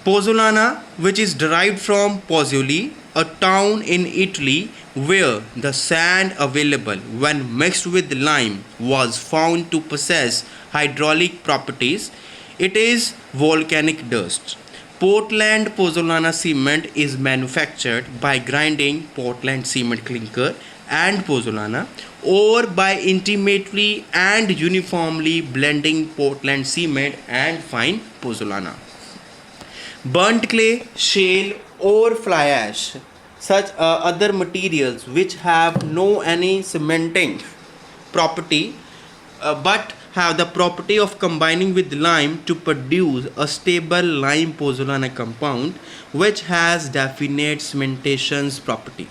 Pozzolana, which is derived from Pozzuoli, a town in Italy where the sand available when mixed with lime was found to possess hydraulic properties. It is volcanic dust. Portland pozzolana cement is manufactured by grinding Portland cement clinker and pozzolana or by intimately and uniformly blending Portland cement and fine pozzolana. Burnt clay, shale or fly ash, such other materials which have no any cementing property but have the property of combining with lime to produce a stable lime pozzolana compound which has definite cementations property.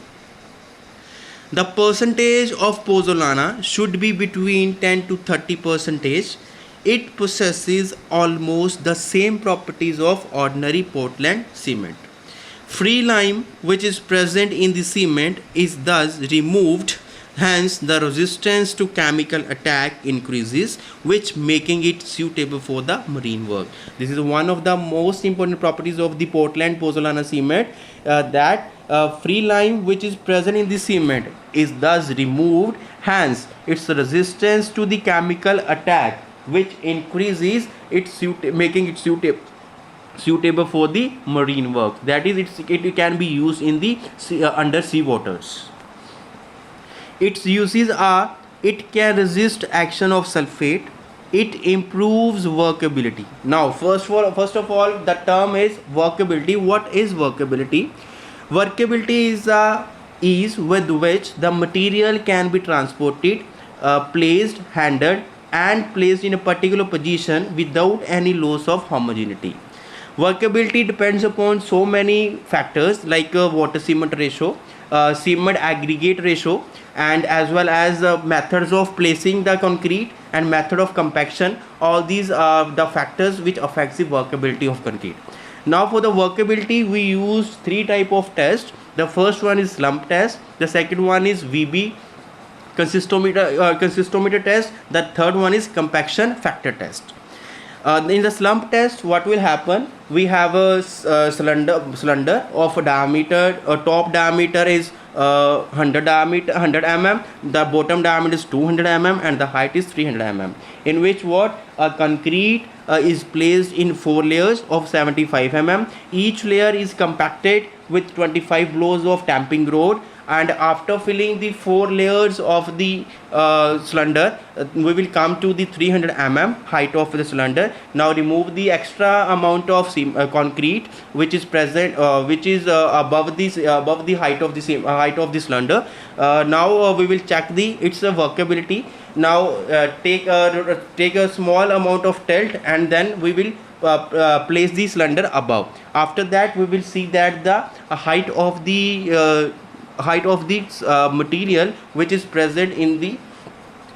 The percentage of pozzolana should be between 10 to 30%. It possesses almost the same properties of ordinary Portland cement. Free lime which is present in the cement is thus removed, hence the resistance to chemical attack increases, which making it suitable for the marine work. This is one of the most important properties of the Portland pozzolana cement, that free lime which is present in the cement is thus removed, hence its resistance to the chemical attack, which increases its making it suitable for the marine work. That is, it can be used in the under sea waters. Its uses are: it can resist action of sulfate, it improves workability. Now first of all, the term is workability. What is workability? Workability is the ease with which the material can be transported, placed, handled and placed in a particular position without any loss of homogeneity. Workability depends upon so many factors like water cement ratio, cement aggregate ratio, and as well as methods of placing the concrete and method of compaction. All these are the factors which affects the workability of concrete. Now for the workability, we use three type of tests. The first one is slump test, the second one is VB consistometer test, the third one is compaction factor test. In the slump test, what will happen? We have a cylinder of a diameter, top diameter is 100 mm, the bottom diameter is 200 mm and the height is 300 mm, in which what a concrete is placed in 4 layers of 75 mm. Each layer is compacted with 25 blows of tamping rod, and after filling the 4 layers of the cylinder, we will come to the 300 mm height of the cylinder. Now remove the extra amount of concrete which is present, which is above the height of the cylinder. Now we will check its workability. Now take a small amount of tilt, and then we will place the cylinder above. After that, we will see that the height of the material which is present in the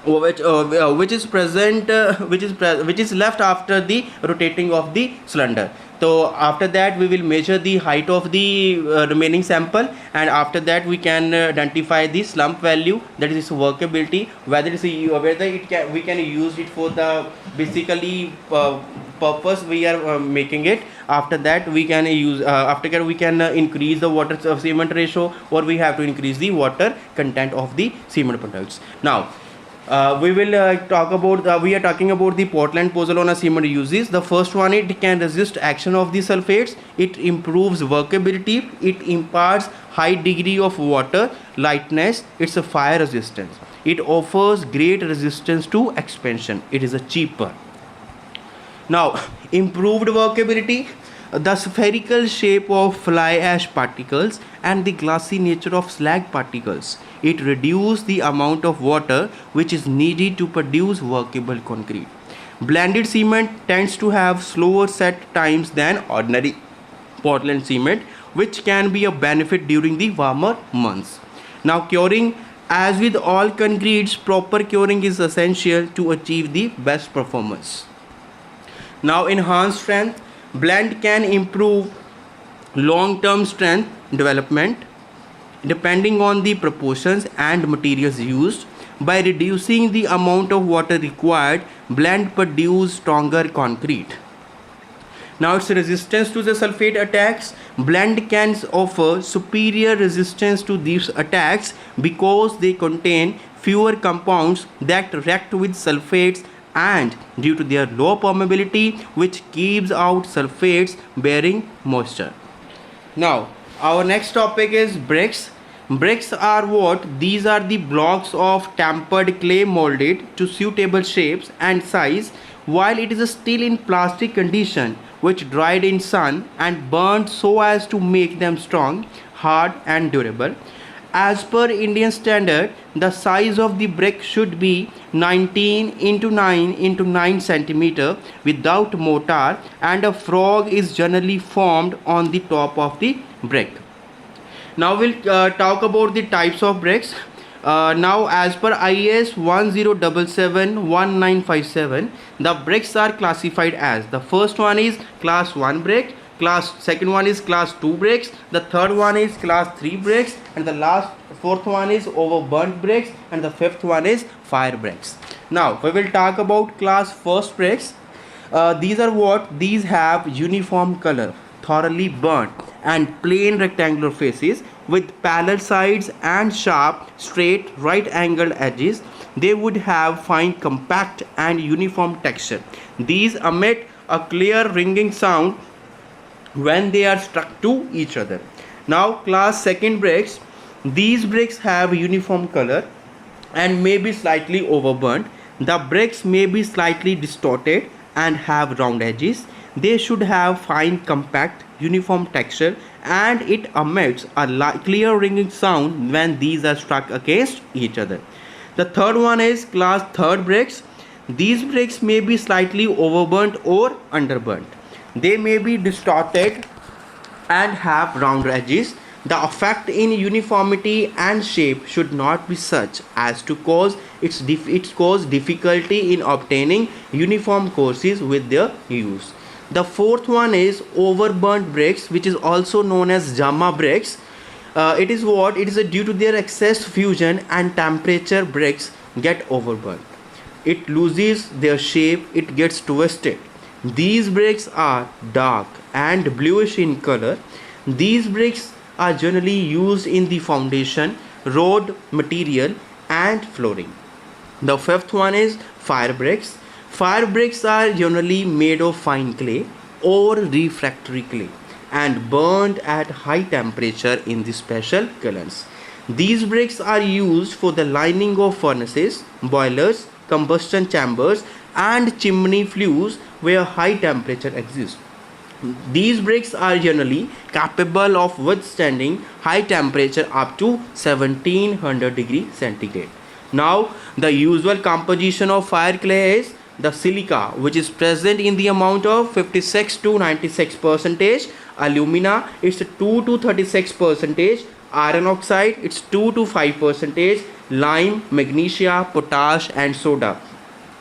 which is present which is left after the rotating of the cylinder. So after that we will measure the height of the remaining sample, and after that we can identify the slump value, that is its workability, whether we can use it for the basically purpose we are making it. After that we can use after that we can increase the water cement ratio, or we have to increase the water content of the cement products. Now we will talk about we are talking about the Portland pozzolana cement uses. The first one, it can resist action of the sulfates, it improves workability, it imparts high degree of water lightness, it's a fire resistance, it offers great resistance to expansion, it is a cheaper. Now, improved workability, the spherical shape of fly ash particles and the glassy nature of slag particles, it reduces the amount of water which is needed to produce workable concrete. Blended cement tends to have slower set times than ordinary Portland cement, which can be a benefit during the warmer months. Now, curing, as with all concretes, proper curing is essential to achieve the best performance. Now, enhanced strength, blend can improve long-term strength development depending on the proportions and materials used. By reducing the amount of water required, blend produce stronger concrete. Now, its resistance to the sulfate attacks, blend can offer superior resistance to these attacks because they contain fewer compounds that react with sulfates, and due to their low permeability which keeps out sulfates bearing moisture. Now, our next topic is bricks. Bricks are what? These are the blocks of tempered clay molded to suitable shapes and size while it is still in plastic condition, which dried in sun and burned so as to make them strong, hard and durable. As per Indian standard, the size of the brick should be 19 into 9 into 9 centimeter without mortar, and a frog is generally formed on the top of the brick. Now we'll talk about the types of bricks. Now, as per IS 1077-1957, the bricks are classified as, the first one is class 1 brick, second one is class 2 bricks, the third one is class 3 bricks, and the fourth one is overburnt bricks, and the fifth one is fire bricks. Now we will talk about class 1st bricks. These are what? These have uniform color, thoroughly burnt, and plain rectangular faces with parallel sides and sharp, straight, right-angled edges. They would have fine, compact and uniform texture. These emit a clear ringing sound when they are struck to each other. Now, class 2nd bricks. These bricks have uniform color and may be slightly overburnt. The bricks may be slightly distorted and have round edges. They should have fine, compact, uniform texture, and it emits a clear ringing sound when these are struck against each other. The third one is class 3rd bricks. These bricks may be slightly overburnt or underburnt. They may be distorted and have round edges. The effect in uniformity and shape should not be such as to cause difficulty in obtaining uniform courses with their use. The fourth one is overburnt bricks, which is also known as Jama bricks. It is due to their excess fusion and temperature, bricks get overburnt. It loses their shape, it gets twisted. These bricks are dark and bluish in color. These bricks are generally used in the foundation, road material and flooring. The fifth one is fire bricks. Fire bricks are generally made of fine clay or refractory clay and burned at high temperature in the special kilns. These bricks are used for the lining of furnaces, boilers, combustion chambers and chimney flues where high temperature exists. These bricks are generally capable of withstanding high temperature up to 1700 degrees centigrade. Now the usual composition of fire clay is the silica, which is present in the amount of 56 to 96 percentage, alumina it's 2 to 36 percentage, iron oxide it's 2 to 5 percentage, lime, magnesia, potash and soda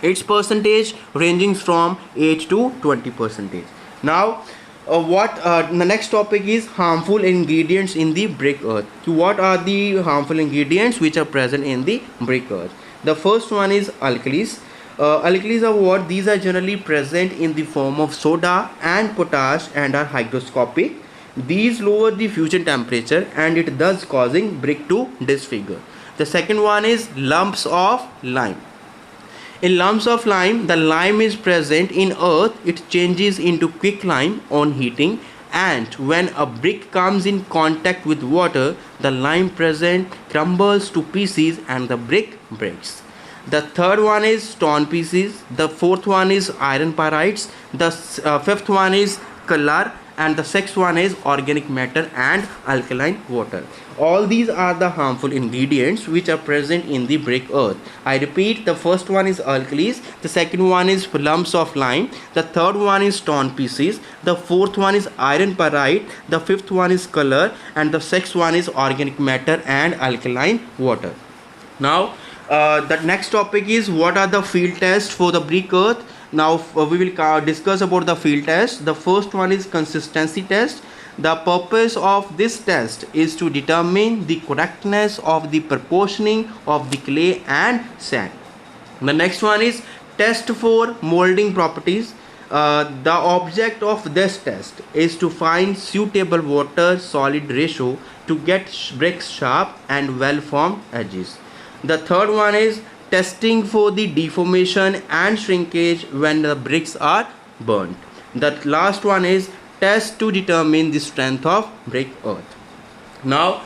its percentage ranging from 8 to 20 percentage. Now the next topic is harmful ingredients in the brick earth. What are the harmful ingredients which are present in the brick earth? The first one is alkalis. Alkalis are what? These are generally present in the form of soda and potash and are hygroscopic. These lower the fusion temperature and it thus causing brick to disfigure. The second one is lumps of lime. In lumps of lime, the lime is present in earth, it changes into quicklime on heating, and when a brick comes in contact with water, the lime present crumbles to pieces and the brick breaks. The third one is stone pieces, the fourth one is iron pyrites, the fifth one is color, and the sixth one is organic matter and alkaline water. All these are the harmful ingredients which are present in the brick earth. I repeat, the first one is alkalis, the second one is lumps of lime, the third one is stone pieces, the fourth one is iron pyrite, the fifth one is color, and the sixth one is organic matter and alkaline water. Now the next topic is what are the field tests for the brick earth. Now we will discuss about the field test. The first one is consistency test. The purpose of this test is to determine the correctness of the proportioning of the clay and sand. The next one is test for molding properties. The object of this test is to find suitable water solid ratio to get bricks sharp and well formed edges. The third one is testing for the deformation and shrinkage when the bricks are burnt. The last one is test to determine the strength of brick earth. Now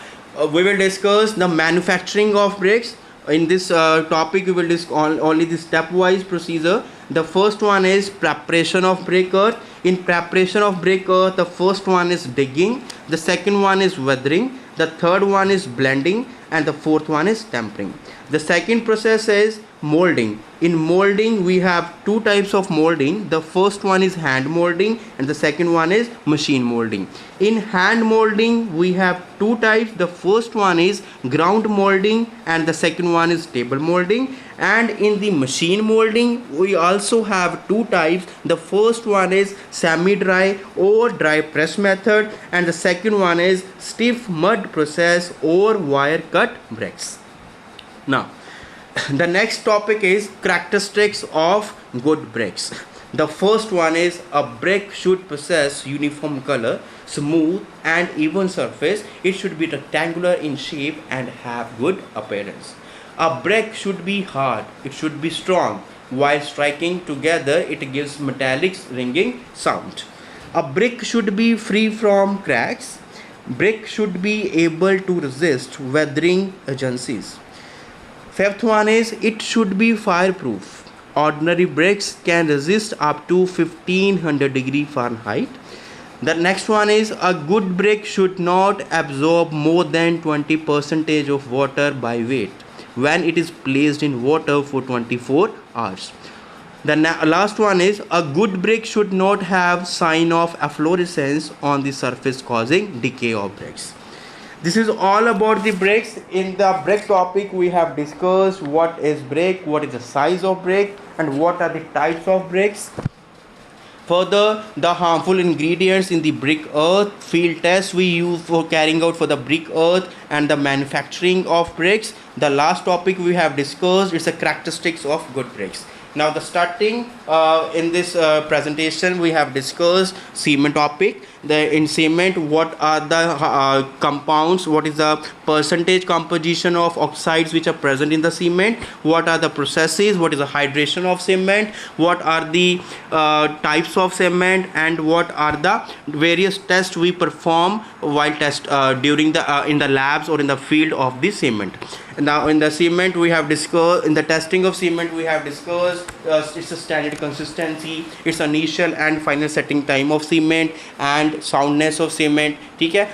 we will discuss the manufacturing of bricks. In this topic we will discuss only the stepwise procedure. The first one is preparation of brick earth. In preparation of brick earth, the first one is digging, the second one is weathering, the third one is blending, and the fourth one is tempering. The second process is molding. In molding we have two types of molding. The first one is hand molding and the second one is machine molding. In hand molding we have two types. The first one is ground molding and the second one is table molding. And in the machine molding we also have two types. The first one is semi-dry or dry press method and the second one is stiff mud process or wire cut bricks. Now the next topic is characteristics of good bricks. The first one is a brick should possess uniform color, smooth and even surface. It should be rectangular in shape and have good appearance. A brick should be hard, it should be strong. While striking together it gives metallic ringing sound. A brick should be free from cracks. Brick should be able to resist weathering agencies. Fifth one is it should be fireproof. Ordinary bricks can resist up to 1500 degree Fahrenheit. The next one is a good brick should not absorb more than 20% of water by weight when it is placed in water for 24 hours. The last one is a good brick should not have sign of efflorescence on the surface causing decay of bricks. This is all about the bricks. In the brick topic we have discussed what is brick, what is the size of brick and what are the types of bricks. Further, the harmful ingredients in the brick earth, field tests we use for carrying out for the brick earth and the manufacturing of bricks. The last topic we have discussed is the characteristics of good bricks. Now the starting in this presentation we have discussed cement topic. In cement what are the compounds, what is the percentage composition of oxides which are present in the cement, what are the processes, what is the hydration of cement, what are the types of cement and what are the various tests we perform while during the in the labs or in the field of the cement. Now in the cement we have discussed, in the testing of cement we have discussed its a standard consistency, its initial and final setting time of cement, and soundness of cement. ठीक है.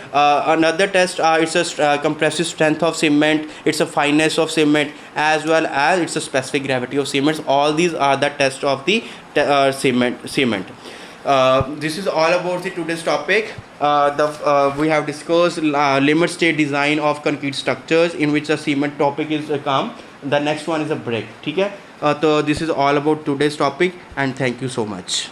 Another test it's a compressive strength of cement, it's a fineness of cement, as well as it's a specific gravity of cement. All these are the test of the cement. This is all about the today's topic. We have discussed limit state design of concrete structures, in which the cement topic is come. The next one is a brick. ठीक है. So this is all about today's topic, and thank you so much.